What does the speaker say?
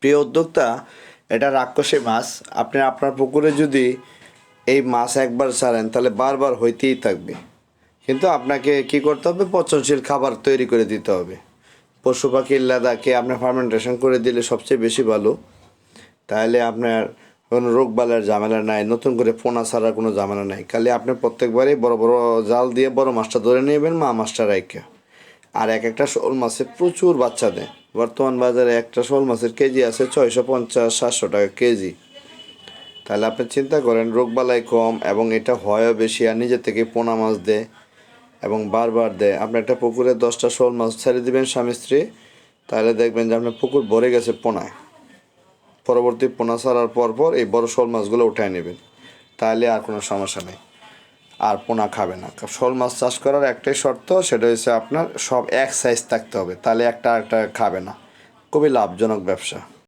প্রিয় উদ্যোক্তা, এটা রাক্ষসী মাছ। আপনি আপনার পুকুরে যদি এই মাছ একবার ছাড়েন তাহলে বারবার হইতেই থাকবে। কিন্তু আপনাকে কি করতে হবে? পচনশীল খাবার তৈরি করে দিতে হবে। পশু পাখির লেদাকে আপনার ফার্মেন্টেশন করে দিলে সবচেয়ে বেশি ভালো। তাহলে আপনার কোনো রোগবালাইয়ের ঝামেলা নাই, নতুন করে পোনা ছাড়ার কোনো ঝামেলা নাই। খালি আপনি প্রত্যেকবারই বড় বড় জাল দিয়ে বড় মাছটা ধরে নেবেন, মা মাছটা রাইখা। আর একটা শোল মাছে প্রচুর বাচ্চা দেয়। বর্তমান বাজারে একটা শোল মাছের কেজি আছে 650-700 টাকা কেজি। তাহলে আপনি চিন্তা করেন, রোগবালাই কম এবং এটা হয়ও বেশি, আর নিজে থেকে পোনা মাছ দেয় এবং বারবার দেয়। আপনি একটা পুকুরে 10টা শোল মাছ ছেড়ে দিবেন স্বামী স্ত্রী, তাহলে দেখবেন যে আপনার পুকুর ভরে গেছে পোনায়। পরবর্তী পোনা ছাড়ার পর এই বড় শোল মাছগুলো উঠায় নেবেন, তাহলে আর কোনো সমস্যা নেই, আর পোনা খাবে না। শোল মাছ চাষ করার একটাই শর্ত, সেটা হচ্ছে আপনার সব এক সাইজ থাকতে হবে, তাহলে একটা খাবে না। খুবই লাভজনক ব্যবসা।